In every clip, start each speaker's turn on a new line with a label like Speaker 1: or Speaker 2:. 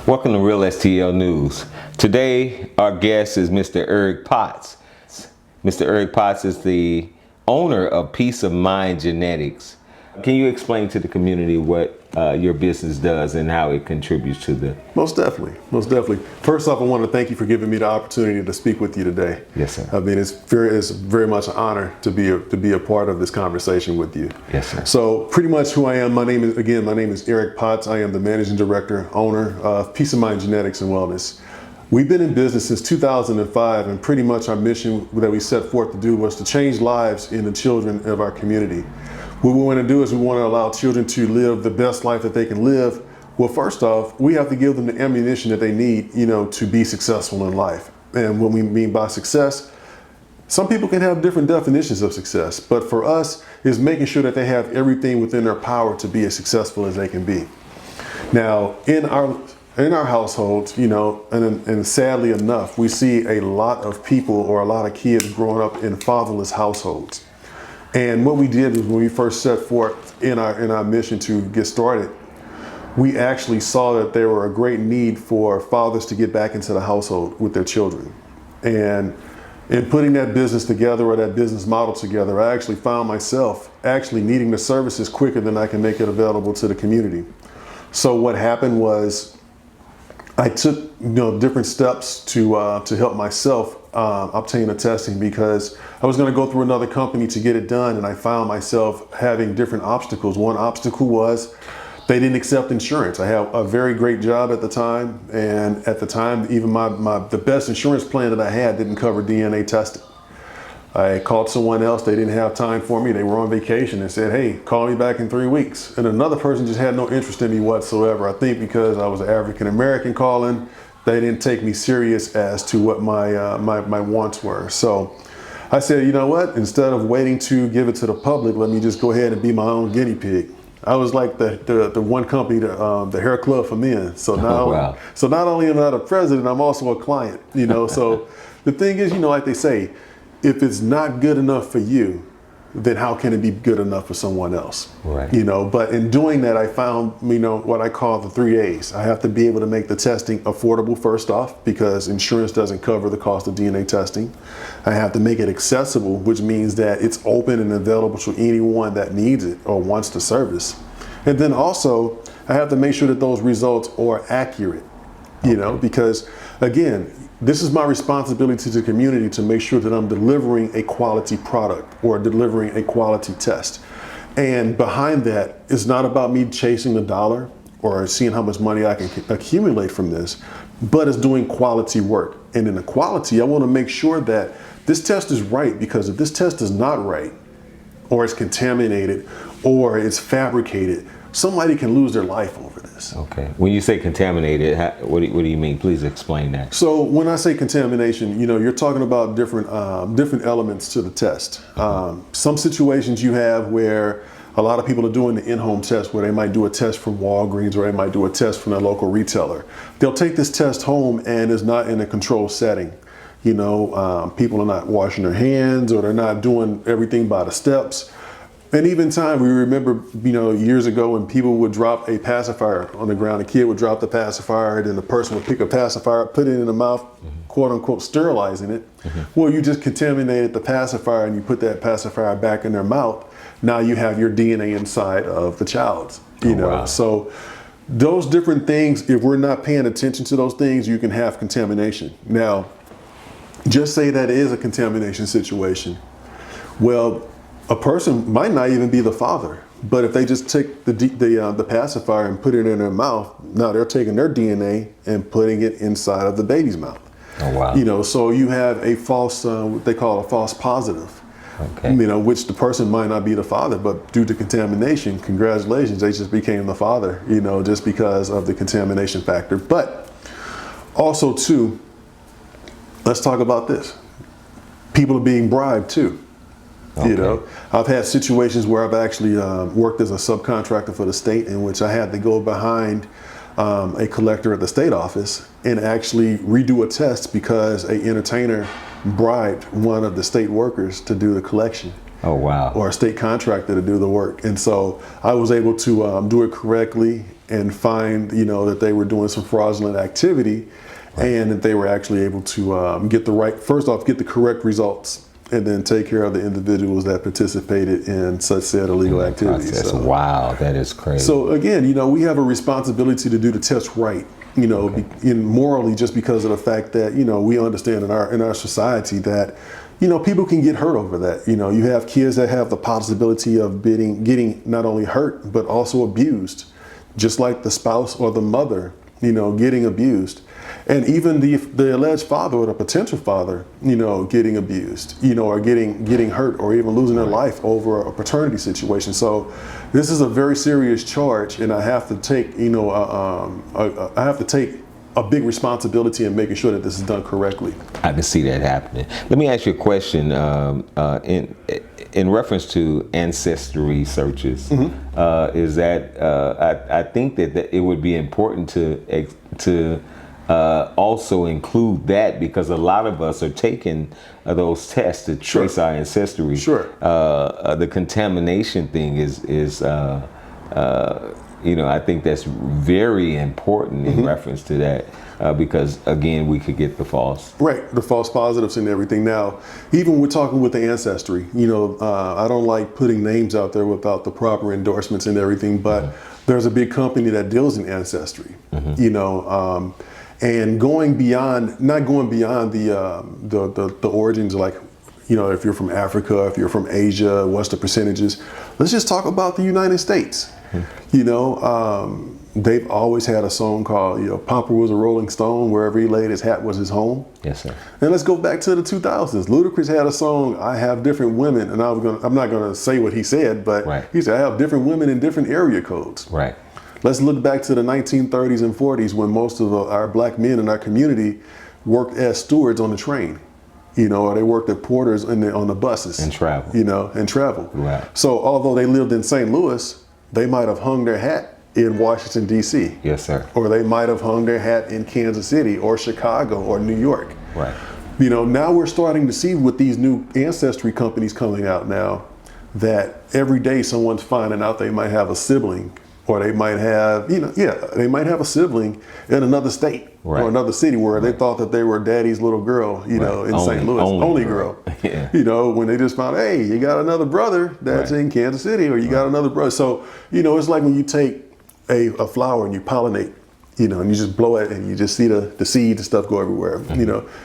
Speaker 1: Welcome to Real STL News. Today, our guest is Mr. Eric Potts. Mr. Eric Potts is the owner of Peace of Mind Genetics. Can you explain to the community what your business does and how it contributes to the...
Speaker 2: Most definitely. First off, I want to thank you for giving me the opportunity to speak with you today.
Speaker 1: Yes, sir.
Speaker 2: I mean, it's very much an honor to be a part of this conversation with you.
Speaker 1: Yes, sir.
Speaker 2: So pretty much who I am, my name is Eric Potts. I am the managing director, owner of Peace of Mind Genetics and Wellness. We've been in business since 2005, and pretty much our mission that we set forth to do was to change lives in the children of our community. What we want to do is we want to allow children to live the best life that they can live. Well, first off, we have to give them the ammunition that they need, to be successful in life. And what we mean by success, some people can have different definitions of success, but for us, is making sure that they have everything within their power to be as successful as they can be. Now, in our households, and sadly enough, we see a lot of people or a lot of kids growing up in fatherless households. And what we did is when we first set forth in our mission to get started, we actually saw that there were a great need for fathers to get back into the household with their children. And in putting that business together or that business model together, I actually found myself actually needing the services quicker than I can make it available to the community. So what happened was I took different steps to help myself obtain the testing, because I was going to go through another company to get it done, and I found myself having different obstacles. One obstacle was they didn't accept insurance. I had a very great job at the time, and at the time, even the best insurance plan that I had didn't cover DNA testing. I called someone else, they didn't have time for me, they were on vacation, and said, hey, call me back in 3 weeks. And another person just had no interest in me whatsoever. I think because I was an African American calling, they didn't take me serious as to what my wants were. So I said, you know what, instead of waiting to give it to the public, let me just go ahead and be my own guinea pig. I was like the one company, the hair club for men. So now, So not only am I the president, I'm also a client, So the thing is, like they say, if it's not good enough for you, then how can it be good enough for someone else?
Speaker 1: Right.
Speaker 2: But in doing that, I found, what I call the 3 A's. I have to be able to make the testing affordable first off, because insurance doesn't cover the cost of DNA testing. I have to make it accessible, which means that it's open and available to anyone that needs it or wants the service. And then also, I have to make sure that those results are accurate, because again, this is my responsibility to the community to make sure that I'm delivering a quality product or delivering a quality test. And behind that, it's not about me chasing the dollar or seeing how much money I can accumulate from this, but it's doing quality work. And in the quality, I want to make sure that this test is right, because if this test is not right, or it's contaminated, or it's fabricated, somebody can lose their life over this.
Speaker 1: Okay. When you say contaminated, what do you mean? Please explain that.
Speaker 2: So when I say contamination, you're talking about different elements to the test. Some situations you have where a lot of people are doing the in-home test, where they might do a test from Walgreens or they might do a test from their local retailer. They'll take this test home and it's not in a controlled setting. People are not washing their hands, or they're not doing everything by the steps. And even time, we remember, years ago when people would drop a pacifier on the ground, a kid would drop the pacifier, then the person would pick a pacifier, put it in the mouth, quote unquote, sterilizing it. Well, you just contaminated the pacifier and you put that pacifier back in their mouth. Now you have your DNA inside of the child,
Speaker 1: Wow.
Speaker 2: So those different things, if we're not paying attention to those things, you can have contamination. Now, just say that it is a contamination situation. Well, a person might not even be the father, but if they just take the pacifier and put it in their mouth, now they're taking their DNA and putting it inside of the baby's mouth.
Speaker 1: Oh, wow.
Speaker 2: So you have a false, what they call a false positive.
Speaker 1: Okay.
Speaker 2: Which the person might not be the father, but due to contamination, congratulations, they just became the father, just because of the contamination factor. But also too, let's talk about this. People are being bribed too.
Speaker 1: Okay.
Speaker 2: I've had situations where I've actually worked as a subcontractor for the state, in which I had to go behind a collector at the state office and actually redo a test because an entertainer bribed one of the state workers to do the collection.
Speaker 1: Oh, wow.
Speaker 2: Or a state contractor to do the work. And so I was able to do it correctly and find, that they were doing some fraudulent activity, and that they were actually able to get the correct results, and then take care of the individuals that participated in such said illegal activities.
Speaker 1: That's wow, that is crazy.
Speaker 2: So again, we have a responsibility to do the test right, morally, just because of the fact that, we understand in our society that, people can get hurt over that. You have kids that have the possibility of getting not only hurt, but also abused, just like the spouse or the mother, getting abused. And even the alleged father or the potential father, getting abused, or getting hurt, or even losing their life over a paternity situation. So this is a very serious charge, and I have to take, a big responsibility in making sure that this is done correctly.
Speaker 1: I can see that happening. Let me ask you a question in reference to ancestry searches. Is that I think that it would be important to also include that, because a lot of us are taking those tests to trace our ancestry.
Speaker 2: Sure.
Speaker 1: The contamination thing is I think that's very important in reference to that, because again, we could get the false
Speaker 2: positives and everything. Now, even we're talking with the ancestry, I don't like putting names out there without the proper endorsements and everything, but there's a big company that deals in ancestry, and not going beyond the origins, like, if you're from Africa, if you're from Asia, what's the percentages? Let's just talk about the United States. They've always had a song called, Papa was a Rolling Stone, wherever he laid his hat was his home.
Speaker 1: Yes, sir.
Speaker 2: And let's go back to the 2000s. Ludacris had a song, I have different women, and I'm not going to say what he said, but he said, I have different women in different area codes.
Speaker 1: Right.
Speaker 2: Let's look back to the 1930s and 40s, when most of our black men in our community worked as stewards on the train, or they worked at porters on the buses.
Speaker 1: And travel.
Speaker 2: And travel.
Speaker 1: Right.
Speaker 2: So although they lived in St. Louis, they might have hung their hat in Washington, D.C.
Speaker 1: Yes, sir.
Speaker 2: Or they might have hung their hat in Kansas City or Chicago or New York.
Speaker 1: Right.
Speaker 2: Now we're starting to see with these new ancestry companies coming out now that every day someone's finding out they might have a sibling, or they might have, they might have a sibling in another state or another city where they thought that they were daddy's little girl, in St. Louis, only girl.
Speaker 1: Yeah.
Speaker 2: When they just found, hey, you got another brother that's in Kansas City, or you got another brother. So, it's like when you take a flower and you pollinate, and you just blow it and you just see the seeds and stuff go everywhere.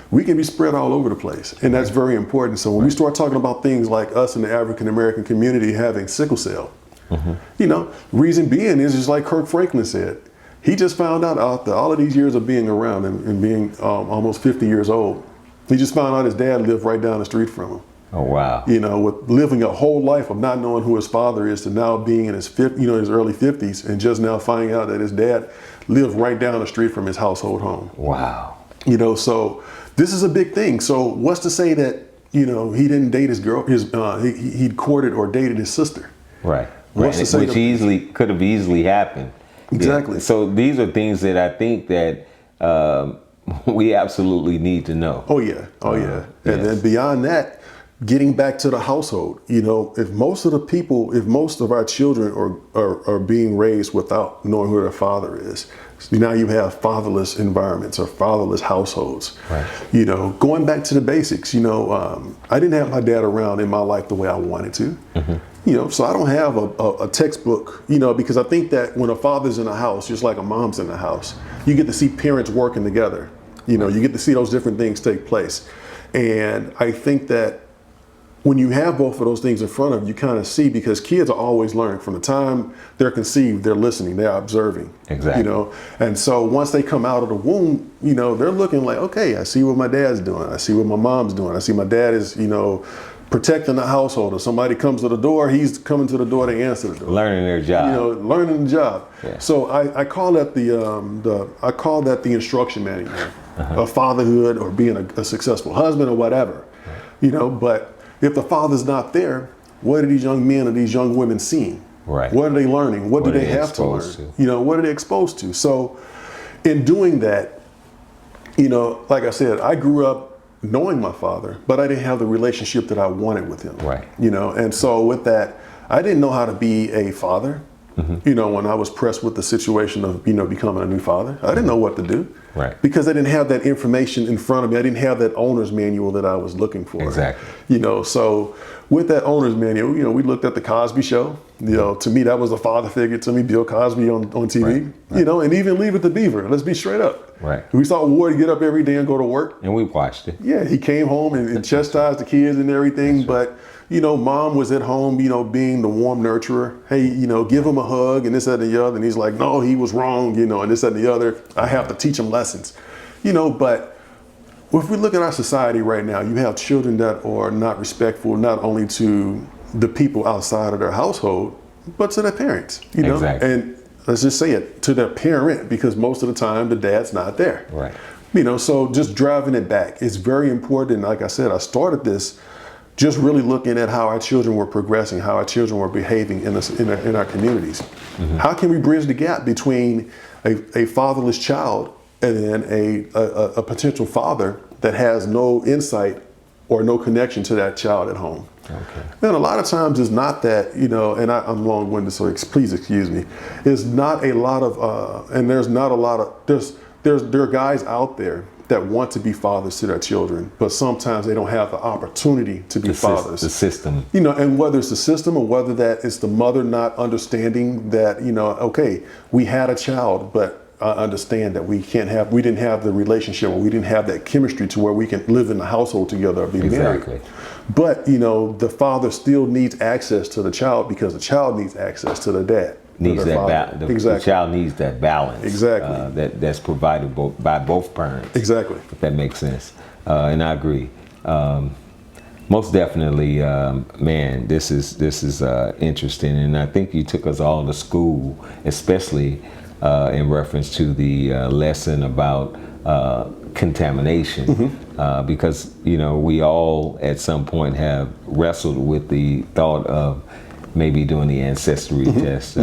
Speaker 2: We can be spread all over the place, and that's very important. So when we start talking about things like us in the African American community having sickle cell, reason being is just like Kirk Franklin said, he just found out after all of these years of being around and being almost 50 years old, he just found out his dad lived right down the street from him.
Speaker 1: Oh, wow.
Speaker 2: With living a whole life of not knowing who his father is, to now being in his his early 50s, and just now finding out that his dad lived right down the street from his household home.
Speaker 1: Wow.
Speaker 2: So this is a big thing. So what's to say that, he didn't date his girl, he'd courted or dated his sister.
Speaker 1: Right.
Speaker 2: What's to say
Speaker 1: Which could have easily happened.
Speaker 2: Exactly.
Speaker 1: Yeah. So these are things that I think that we absolutely need to know.
Speaker 2: Oh yeah. And then beyond that, getting back to the household, if most of our children are being raised without knowing who their father is, now you have fatherless environments or fatherless households.
Speaker 1: Right.
Speaker 2: Going back to the basics, I didn't have my dad around in my life the way I wanted to. So I don't have a textbook, because I think that when a father's in a house, just like a mom's in the house, you get to see parents working together. You get to see those different things take place. And I think that when you have both of those things in front of you, kind of see, because kids are always learning. From the time they're conceived, they're listening, they're observing.
Speaker 1: Exactly.
Speaker 2: And so once they come out of the womb, they're looking like, okay, I see what my dad's doing. I see what my mom's doing. I see my dad is, protecting the household. If somebody comes to the door, he's coming to the door to answer the door.
Speaker 1: Learning their job.
Speaker 2: Learning the job.
Speaker 1: Yeah.
Speaker 2: So I call that the instruction manual of fatherhood, or being a successful husband, or whatever. But if the father's not there, what are these young men or these young women seeing?
Speaker 1: Right.
Speaker 2: What are they learning? What do they have to learn? What are they exposed to? So in doing that, like I said, I grew up knowing my father, but I didn't have the relationship that I wanted with him.
Speaker 1: Right.
Speaker 2: And so with that, I didn't know how to be a father. You know, when I was pressed with the situation of, you know, becoming a new father, I didn't know what to do.
Speaker 1: Right.
Speaker 2: Because I didn't have that information in front of me. I didn't have that owner's manual that I was looking for.
Speaker 1: Exactly.
Speaker 2: You know, so with that owner's manual, you know, we looked at the Cosby Show. You know, to me, that was a father figure to me, Bill Cosby on TV.
Speaker 1: Right.
Speaker 2: You know, and even Leave It to Beaver. Let's be straight up.
Speaker 1: Right.
Speaker 2: We saw Ward get up every day and go to work.
Speaker 1: And we watched it.
Speaker 2: Yeah, he came home and chastised the kids and everything. But, you know, mom was at home, you know, being the warm nurturer. Hey, you know, give him a hug and this, that, and the other. And he's like, no, he was wrong, you know, and this, that, and the other. I have to teach him lessons. You know, but if we look at our society right now, you have children that are not respectful, not only to the people outside of their household, but to their parents, you know?
Speaker 1: Exactly.
Speaker 2: And let's just say it, to their parent, because most of the time the dad's not there.
Speaker 1: Right.
Speaker 2: You know, so just driving it back, it's very important. Like I said, I started this just really looking at how our children were progressing, how our children were behaving in our communities. Mm-hmm. How can we bridge the gap between a fatherless child and then a potential father that has no insight or no connection to that child at home?
Speaker 1: Okay.
Speaker 2: And a lot of times it's not that, you know, and I'm long-winded, so please excuse me. It's not a lot of, and there's not a lot of, there are guys out there that want to be fathers to their children, but sometimes they don't have the opportunity to be fathers.
Speaker 1: The system.
Speaker 2: You know, and whether it's the system or whether that it's the mother not understanding that, you know, okay, we had a child, but I understand that we didn't have the relationship, or we didn't have that chemistry to where we can live in the household together or be
Speaker 1: Exactly.
Speaker 2: married. But, you know, the father still needs access to the child because the child needs access to the dad.
Speaker 1: Needs that
Speaker 2: Exactly.
Speaker 1: The child needs that balance.
Speaker 2: Exactly.
Speaker 1: That's provided by both parents.
Speaker 2: Exactly.
Speaker 1: If that makes sense. And I agree. Most definitely, man, this is interesting, and I think you took us all to school, especially in reference to the lesson about contamination, mm-hmm. Because, you know, we all at some point have wrestled with the thought of maybe doing the ancestry mm-hmm. test,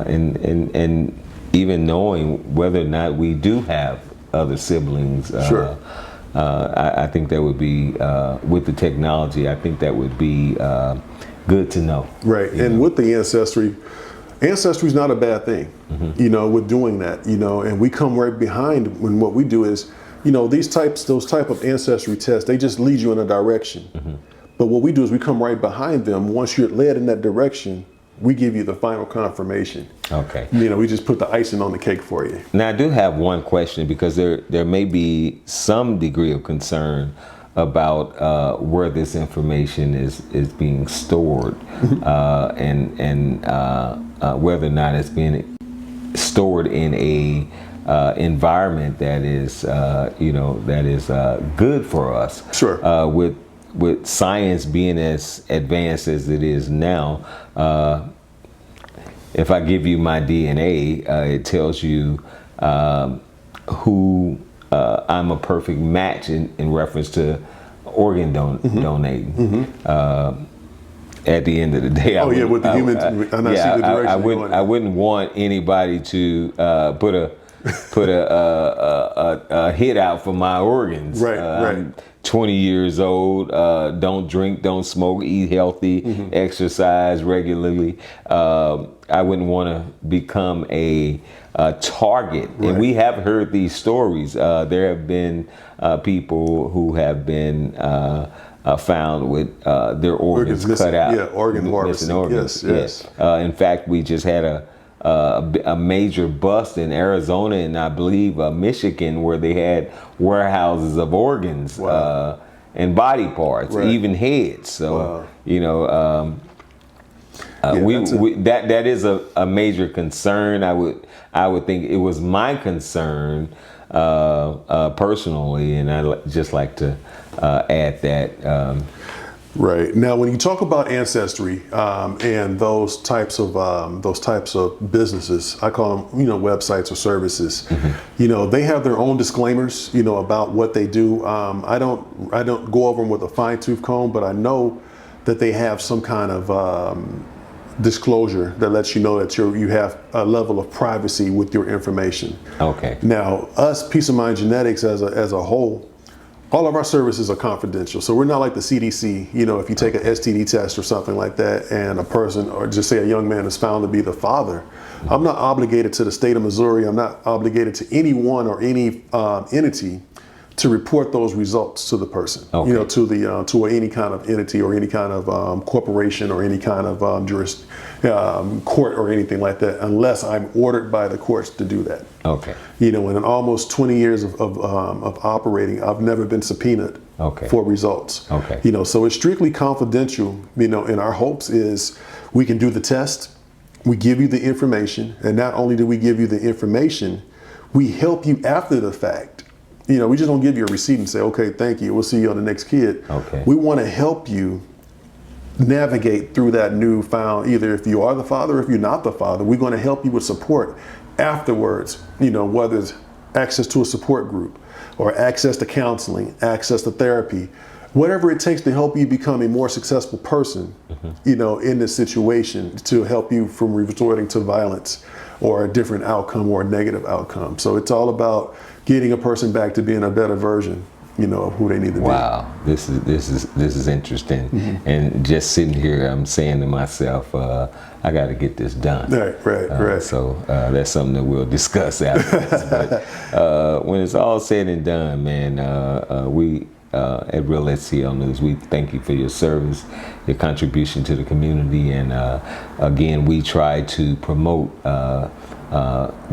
Speaker 1: and even knowing whether or not we do have other siblings.
Speaker 2: Sure.
Speaker 1: I think that would be, with the technology, I think that would be good to know.
Speaker 2: Right, and with the ancestry is not a bad thing, mm-hmm. you know, with doing that, you know, and we come right behind when what we do is, you know, those type of ancestry tests, they just lead you in a direction. Mm-hmm. But what we do is we come right behind them. Once you're led in that direction, we give you the final confirmation.
Speaker 1: Okay.
Speaker 2: You know, we just put the icing on the cake for you.
Speaker 1: Now, I do have one question, because there may be some degree of concern about where this information is being stored, and whether or not it's being stored in a environment that is, you know, that is good for us.
Speaker 2: Sure.
Speaker 1: With science being as advanced as it is now, if I give you my DNA, it tells you who I'm a perfect match in reference to organ
Speaker 2: mm-hmm.
Speaker 1: donating.
Speaker 2: Mm-hmm.
Speaker 1: At the end of the day,
Speaker 2: with the human,
Speaker 1: I wouldn't want anybody to put a hit out for my organs.
Speaker 2: Right, right.
Speaker 1: I'm 20 years old. Don't drink, don't smoke, eat healthy, mm-hmm. exercise regularly. I wouldn't want to become a target. Right. And we have heard these stories. There have been people who have been found with their organs cut out.
Speaker 2: Yeah, organ harvesting.
Speaker 1: Organs.
Speaker 2: Yes.
Speaker 1: In fact, we just had a major bust in Arizona and I believe Michigan, where they had warehouses of organs.
Speaker 2: Wow.
Speaker 1: And body parts,
Speaker 2: right.
Speaker 1: even heads. So,
Speaker 2: wow.
Speaker 1: you know, that is a major concern. I would think it was my concern personally, and I'd just like to add that.
Speaker 2: Right. Now, when you talk about ancestry and those types of businesses, I call them, you know, websites or services. Mm-hmm. You know, they have their own disclaimers, you know, about what they do. I don't go over them with a fine-tooth comb, but I know that they have some kind of disclosure that lets you know that you have a level of privacy with your information.
Speaker 1: Okay.
Speaker 2: Now, us, Peace of Mind Genetics as a whole, All of our services are confidential, so we're not like the CDC. You know, if you take an STD test or something like that, and a person, or just say a young man, is found to be the father, I'm not obligated to the state of Missouri. I'm not obligated to anyone or any entity to report those results to the person.
Speaker 1: Okay.
Speaker 2: You know, to the to any kind of entity or any kind of corporation or any kind of court or anything like that, unless I'm ordered by the courts to do that.
Speaker 1: Okay.
Speaker 2: You know, in almost 20 years of operating, I've never been subpoenaed for results.
Speaker 1: Okay.
Speaker 2: You know, so it's strictly confidential. You know, and our hopes is we can do the test, we give you the information, and not only do we give you the information, we help you after the fact. You know, we just don't give you a receipt and say, okay, thank you, we'll see you on the next kid.
Speaker 1: Okay.
Speaker 2: We want to help you navigate through that newfound, either if you are the father or if you're not the father, we're going to help you with support afterwards, you know, whether it's access to a support group or access to counseling, access to therapy, whatever it takes to help you become a more successful person, you know, in this situation, to help you from resorting to violence or a different outcome or a negative outcome. So it's all about getting a person back to being a better version, you know, of who they need to be.
Speaker 1: Wow, this is interesting. And just sitting here, I'm saying to myself, I got to get this done.
Speaker 2: Right.
Speaker 1: So that's something that we'll discuss after. But when it's all said and done, man, we at Real STL News, we thank you for your service, your contribution to the community, and again, we try to promote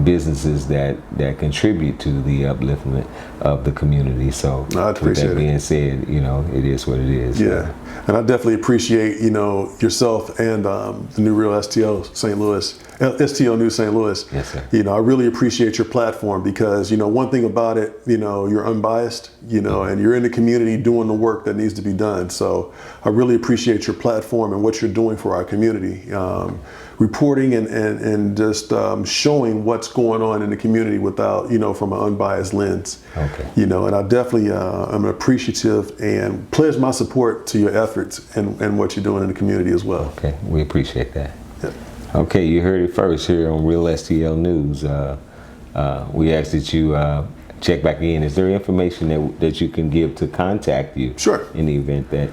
Speaker 1: businesses that contribute to the upliftment of the community. So
Speaker 2: I appreciate
Speaker 1: with that being said, you know, it is what it is.
Speaker 2: Yeah, and I definitely appreciate, you know, yourself and the new Real STL St. Louis, STL News St. Louis.
Speaker 1: Yes, sir.
Speaker 2: You know, I really appreciate your platform because, you know, one thing about it, you know, you're unbiased, you know, and you're in the community doing the work that needs to be done. So I really appreciate your platform and what you're doing for our community. Reporting and just showing what's going on in the community without, you know, from an unbiased lens.
Speaker 1: Okay.
Speaker 2: You know, and I definitely am appreciative and pledge my support to your efforts and what you're doing in the community as well.
Speaker 1: Okay, we appreciate that.
Speaker 2: Yeah.
Speaker 1: Okay, you heard it first here on Real STL News. We ask that you check back in. Is there information that you can give to contact you?
Speaker 2: Sure.
Speaker 1: In the event that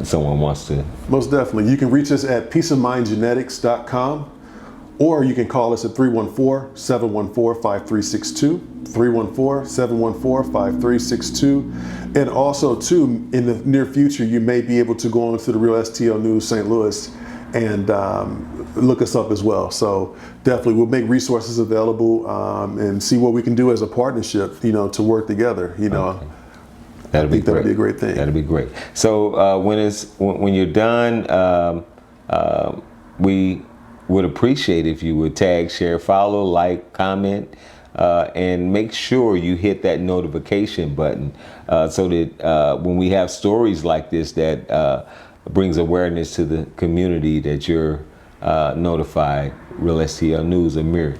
Speaker 1: someone wants to.
Speaker 2: Most definitely. You can reach us at peaceofmindgenetics.com, or you can call us at 314-714-5362, 314-714-5362. And also, too, in the near future, you may be able to go on to the Real STL News St. Louis and look us up as well. So definitely we'll make resources available and see what we can do as a partnership, you know, to work together, you know.
Speaker 1: Okay. That'd be
Speaker 2: a great thing.
Speaker 1: That'd be great. So when you're done, we would appreciate if you would tag, share, follow, like, comment, and make sure you hit that notification button so that when we have stories like this that brings awareness to the community, that you're notified. Real STL News, Amir.